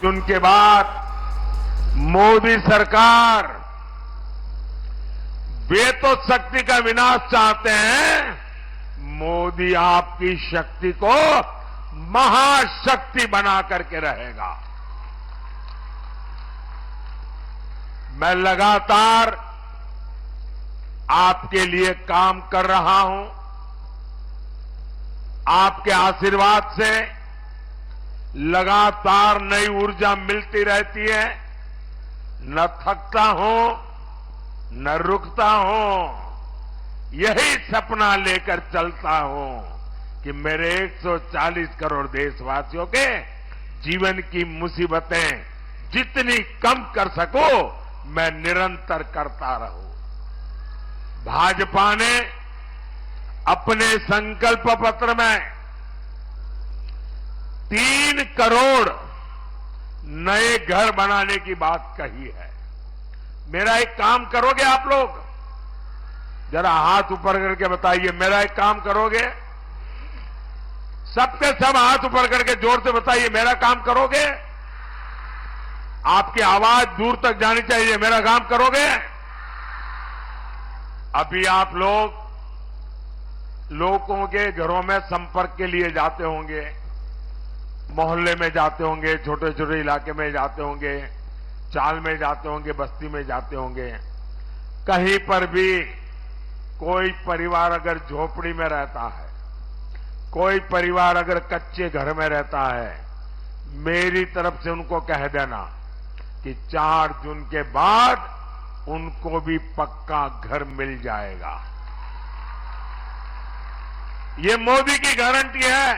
उनके बाद मोदी सरकार वे तो शक्ति का विनाश चाहते हैं, मोदी आपकी शक्ति को महाशक्ति बना करके रहेगा। मैं लगातार आपके लिए काम कर रहा हूं। आपके आशीर्वाद से लगातार नई ऊर्जा मिलती रहती है। न थकता हूं, न रुकता हूं। यही सपना लेकर चलता हूं कि मेरे 140 करोड़ देशवासियों के जीवन की मुसीबतें जितनी कम कर सकूं, मैं निरंतर करता रहूं। भाजपा ने अपने संकल्प पत्र में 3 करोड़ नए घर बनाने की बात कही है। मेरा एक काम करोगे आप लोग? जरा हाथ ऊपर करके बताइए, मेरा एक काम करोगे? सबके सब हाथ ऊपर करके जोर से बताइए, मेरा काम करोगे? आपकी आवाज दूर तक जानी चाहिए, मेरा काम करोगे? अभी आप लोगों के घरों में संपर्क के लिए जाते होंगे, मोहल्ले में जाते होंगे, छोटे छोटे इलाके में जाते होंगे, चाल में जाते होंगे, बस्ती में जाते होंगे। कहीं पर भी कोई परिवार अगर झोपड़ी में रहता है, कोई परिवार अगर कच्चे घर में रहता है, मेरी तरफ से उनको कह देना कि 4 जून के बाद उनको भी पक्का घर मिल जाएगा। ये मोदी की गारंटी है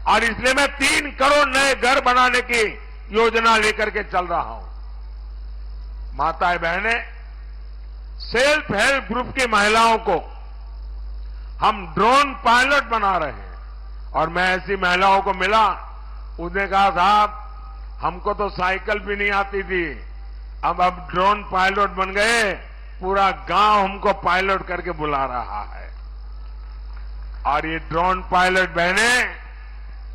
और इसलिए मैं 3 करोड़ नए घर बनाने की योजना लेकर के चल रहा हूं। माताएं बहनें, सेल्फ हेल्प ग्रुप की महिलाओं को हम ड्रोन पायलट बना रहे हैं और मैं ऐसी महिलाओं को मिला, उसने कहा साहब हमको तो साइकिल भी नहीं आती थी, अब ड्रोन पायलट बन गए, पूरा गांव हमको पायलट करके बुला रहा है। और ये ड्रोन पायलट बहनें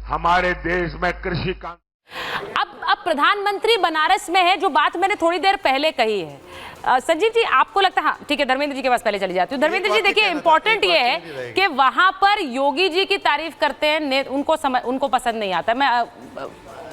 हमारे देश में कृषि का अब प्रधानमंत्री बनारस में है, जो बात मैंने थोड़ी देर पहले कही है। संजीव जी आपको लगता है? हाँ ठीक है, धर्मेंद्र जी के पास पहले चली जाती हूँ। धर्मेंद्र जी देखिए, इंपॉर्टेंट ये है कि वहां पर योगी जी की तारीफ करते हैं, उनको पसंद नहीं आता। मैं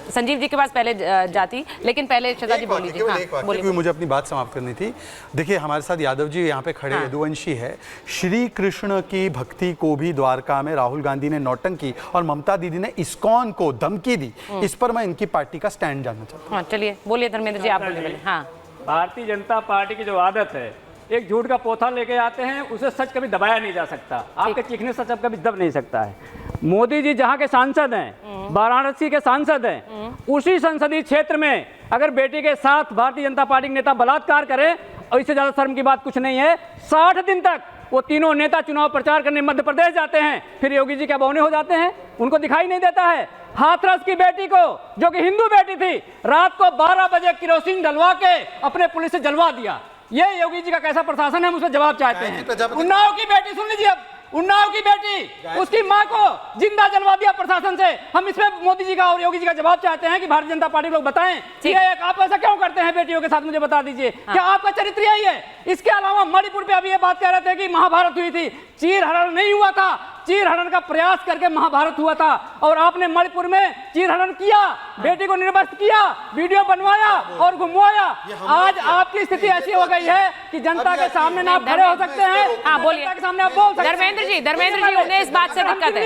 संजीव जी के पास पहले जाती, लेकिन पहले शता जी बोल लीजिए। हाँ, बोलिए। मुझे अपनी बात समाप्त करनी थी। देखिए हमारे साथ यादव जी यहाँ पे खड़े, यदुवंशी है। श्री कृष्ण की भक्ति को भी द्वारका में राहुल गांधी ने नौटंकी और ममता दीदी ने इस्कॉन को धमकी दी। इस पर मैं इनकी पार्टी का स्टैंड जानना चाहता हूँ। हाँ चलिए बोलिए धर्मेंद्र जी, आप बोलिए पहले। हाँ, भारतीय जनता पार्टी की जो आदत है, एक झूठ का पोथा लेके आते हैं, उसे सच कभी दबाया नहीं जा सकता। आपके चिकने सच अब कभी दब नहीं सकता है। मोदी जी जहाँ के सांसद हैं, वाराणसी के सांसद हैं, उसी संसदीय क्षेत्र में अगर बेटी के साथ भारतीय जनता पार्टी के नेता बलात्कार करें, और इससे ज्यादा शर्म की बात कुछ नहीं है। 60 दिन तक वो तीनों नेता चुनाव प्रचार करने मध्य प्रदेश जाते हैं, फिर योगी जी क्या बौने हो जाते हैं? उनको दिखाई नहीं देता है। हाथरस की बेटी को, जो कि हिंदू बेटी थी, रात को 12 बजे किरोसिन डलवा के अपने पुलिस से जलवा दिया। ये योगी जी का कैसा प्रशासन है, हम उससे जवाब चाहते हैं। उन्नाव की बेटी, सुन लीजिए, अब उन्नाव की बेटी, उसकी मां को जिंदा जलवा दिया प्रशासन से। हम इसमें मोदी जी का और योगी जी का जवाब चाहते हैं कि भारतीय जनता पार्टी लोग बताएं कि आप ऐसा क्यों करते हैं बेटियों के साथ, मुझे बता दीजिए। क्या आपका चरित्र यही है? इसके अलावा मणिपुर पे अभी ये बात कह रहे थे कि महाभारत हुई थी, चीर हरण नहीं हुआ था, चीर हरण का प्रयास करके महाभारत हुआ था। और आपने मणिपुर में चीर हरण किया, बेटी को निर्वस्त्र किया, वीडियो बनवाया और घुमवाया। आज आपकी स्थिति ऐसी हो गई है कि जनता के सामने ना आप खड़े हो सकते हैं। हाँ बोलिए, जनता के सामने आप बोल सकते हैं। धर्मेंद्र जी उन्हें इस बात से दिक्कत है।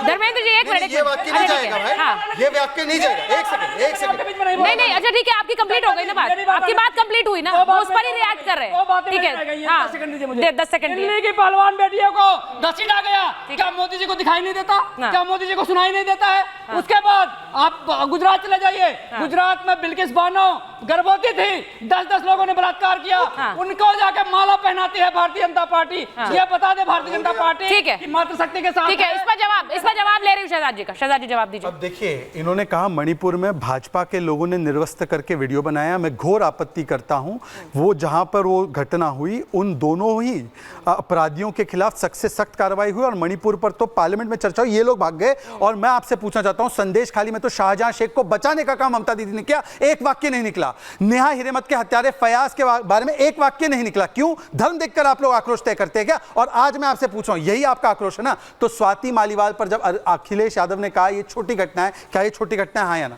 धर्मेंद्र जी एक मिनट, ये वाक्य नहीं जाएगा भाई। हाँ, ये वाक्य नहीं जाएगा। एक सेकंड नहीं, अच्छा ठीक है, आपकी कंप्लीट हो गई ना बात, आपकी बात कंप्लीट हुई ना, वो उस पर ही रिएक्ट कर रहे हैं। ठीक है, हाँ 10 सेकंड। दिल्ली की पहलवान बेटियों को घसीटा गया, क्या मोदी जी को दिखाई नहीं देता? क्या मोदी जी को सुनाई नहीं देता है? उसके बाद आप गुजरात चले जाइए, गुजरात में बिल्किस बानो गर्भवती थी, 10-10 लोगों ने बलात्कार किया, उनको जाके माला पहनाती है भारतीय जनता पार्टी। ये बता दे भारतीय जनता पार्टी ठीक है कि मातृशक्ति के साथ। ठीक है, इस पर जवाब ले रही हूँ शहजाद जी का। शहजाद जी जवाब दीजिए। अब देखिए, इन्होंने कहा मणिपुर में भाजपा के लोगों ने निर्वस्त्र करके वीडियो बनाया। मैं घोर आपत्ति करता हूं। वो जहां पर वो घटना हुई, उन दोनों ही अपराधियों के खिलाफ सख्त से सख्त कार्रवाई हुई और मणिपुर पर तो पार्लियामेंट में चर्चा हुई, ये लोग भाग गए। और मैं आपसे पूछना चाहता हूं, संदेश खाली में तो शाहजहां शेख को बचाने का काम ममता दीदी ने किया, एक वाक्य नहीं निकला। नेहा हिरेमत के हत्यारे फयाज के बारे में एक वाक्य नहीं निकला। क्यों? धर्म देखकर आप लोग आक्रोश तय करते हैं क्या? और आज मैं आपसे पूछ रहा हूं, यही आपका आक्रोश है ना? तो स्वाति मालीवाल पर जब अखिलेश यादव ने कहा ये छोटी घटना है, क्या ये छोटी घटना है? हाँ या ना?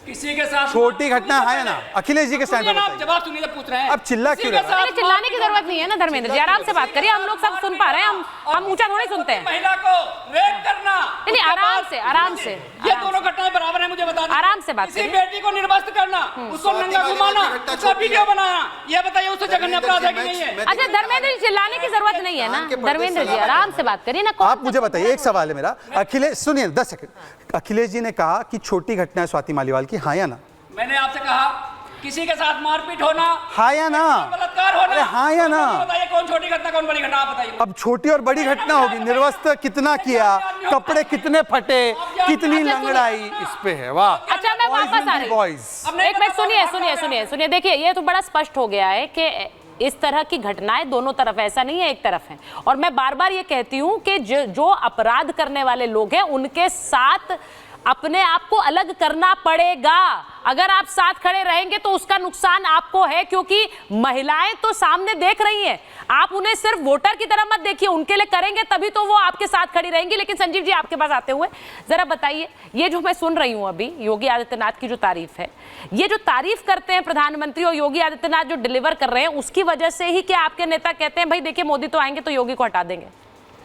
किसी के साथ छोटी घटना है या ना? अखिलेश जी के स्टैंड पर आप जवाब सुनिए, पूछ रहे हैं। अब चिल्ला क्यों रहे हैं? चिल्लाने की जरूरत नहीं है ना धर्मेंद्र जी, आराम से बात करिए। हम लोग सब सुन पा रहे हैं, हम ऊंचा थोड़ी सुनते हैं। महिला को रेप करना, नहीं, आराम से, आराम से, ये दोनों घटनाएं बराबर है, मुझे बता दीजिए। आराम से बात किसी करिए। बेटी को निर्वस्त्र करना, उसको नंगा घुमाना, उसका वीडियो बनाना, ये बताइए उससे जघन्य अपराध है कि नहीं है? अच्छा धर्मेंद्र जी, चिल्लाने की जरूरत नहीं है ना धर्मेंद्र जी, आराम से बात करिए ना। आप मुझे बताइए, एक सवाल है मेरा। अखिलेश सुनिए 10 सेकंड। अखिलेश जी ने कहा कि छोटी घटना है स्वाति मालीवाल की, हाँ या ना? मैंने आपसे कहा किसी के साथ मारपीट होना, हाँ या ना? बलात्कार होना, अरे हाँ या ना? बताइए कौन छोटी घटना कौन बड़ी घटना, आप बताइए। अब छोटी और बड़ी घटना होगी। निर्वस्त्र कितना किया, कपड़े कितने फटे, कितनी लंगड़ाई, इस पे है। वाह। अच्छा मैं वापस आ रही हूँ। एक मिनट सुनिए। देखिए ये तो बड़ा स्पष्ट हो गया है कि इस तरह की घटनाएं दोनों तरफ, ऐसा नहीं है एक तरफ है। और मैं बार बार ये कहती हूं कि जो अपराध करने वाले लोग हैं उनके साथ अपने आप को अलग करना पड़ेगा। अगर आप साथ खड़े रहेंगे तो उसका नुकसान आपको है, क्योंकि महिलाएं तो सामने देख रही हैं। आप उन्हें सिर्फ वोटर की तरह मत देखिए, उनके लिए करेंगे तभी तो वो आपके साथ खड़ी रहेंगी। लेकिन संजीव जी आपके पास आते हुए जरा बताइए, ये जो मैं सुन रही हूं अभी योगी आदित्यनाथ की जो तारीफ है, ये जो तारीफ करते हैं प्रधानमंत्री और योगी आदित्यनाथ जो डिलीवर कर रहे हैं, उसकी वजह से ही क्या आपके नेता कहते हैं भाई देखिए मोदी तो आएंगे तो योगी को हटा देंगे?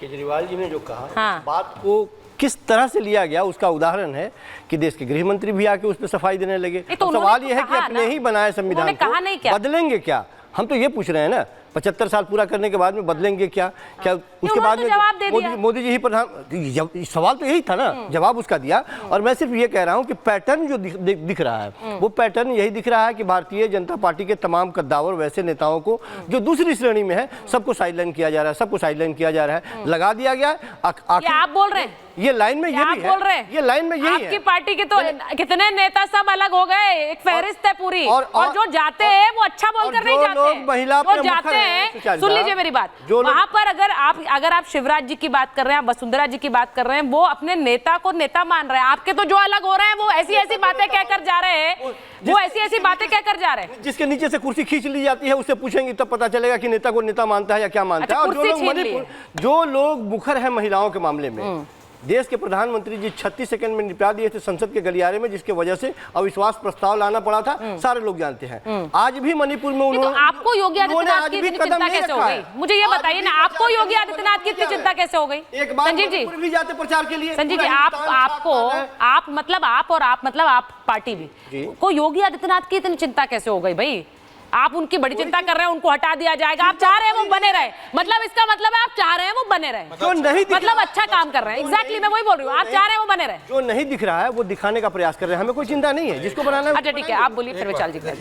केजरीवाल जी ने जो कहा, हाँ। बात को किस तरह से लिया गया उसका उदाहरण है कि देश के गृह मंत्री भी आके उस पर सफाई देने लगे। तो सवाल ये है कि कहा अपने ही बनाए संविधान को बदलेंगे क्या? हम तो ये पूछ रहे हैं ना, 75 साल पूरा करने के बाद में बदलेंगे क्या? क्या उसके बाद में मोदी जी ही प्रधान, सवाल तो यही था ना, जवाब उसका दिया। और मैं सिर्फ ये कह रहा हूं कि पैटर्न जो दिख रहा है वो पैटर्न यही दिख रहा है कि भारतीय जनता पार्टी के तमाम कद्दावर वैसे नेताओं को जो दूसरी श्रेणी में है, सबको साइडलाइन किया जा रहा है, सबको साइडलाइन किया जा रहा है, लगा दिया गया। आप बोल रहे हैं ये लाइन में ये भी है, ये लाइन में यही है। आपकी पार्टी के तो कितने नेता सब अलग हो गए, एक फहरिस्त है पूरी। और जो जाते हैं वो अच्छा बोलकर नहीं जाते, वो जाते हैं। सुन लीजिए मेरी बात, वहां पर अगर आप शिवराज जी की बात कर रहे हैं, वसुंधरा जी की बात कर रहे हैं, वो अपने नेता को नेता मान रहे हैं। आपके तो जो अलग हो रहे हैं वो ऐसी ऐसी बातें कहकर जा रहे हैं, वो ऐसी ऐसी बातें कहकर जा रहे हैं। जिसके नीचे से कुर्सी खींच ली जाती है उससे पूछेंगे तब पता चलेगा कि नेता को नेता मानता है या क्या मानता है। और जो लोग मुखर है महिलाओं के मामले में, देश के प्रधानमंत्री जी 36 सेकंड में निपटा दिए थे संसद के गलियारे में, जिसके वजह से अविश्वास प्रस्ताव लाना पड़ा था, सारे लोग जानते हैं। आज भी मणिपुर में उन्होंने, तो आपको योगी आदित्यनाथ की इतनी चिंता कैसे हो गई? मुझे ये बताइए ना, आपको योगी आदित्यनाथ की इतनी चिंता कैसे हो गई? संजीव जी भी जाते प्रचार के लिए। संजीव जी आप मतलब आप पार्टी भी को योगी आदित्यनाथ की इतनी चिंता कैसे हो गई भाई? आप उनकी बड़ी चिंता कर रहे हैं, उनको हटा दिया जाएगा। आप चाह रहे हैं वो बने रहे, मतलब इसका मतलब है आप चाह रहे हैं वो बने रहे, जो नहीं मतलब अच्छा काम कर रहे हैं। एग्जैक्टली मैं वही बोल रही हूँ, आप चाह रहे हैं वो बने रहे। जो नहीं दिख रहा है वो दिखाने का प्रयास कर रहे हैं, हमें कोई चिंता नहीं है, जिसको बनाना है। अच्छा ठीक है, आप बोलिए फिर विशाल जी।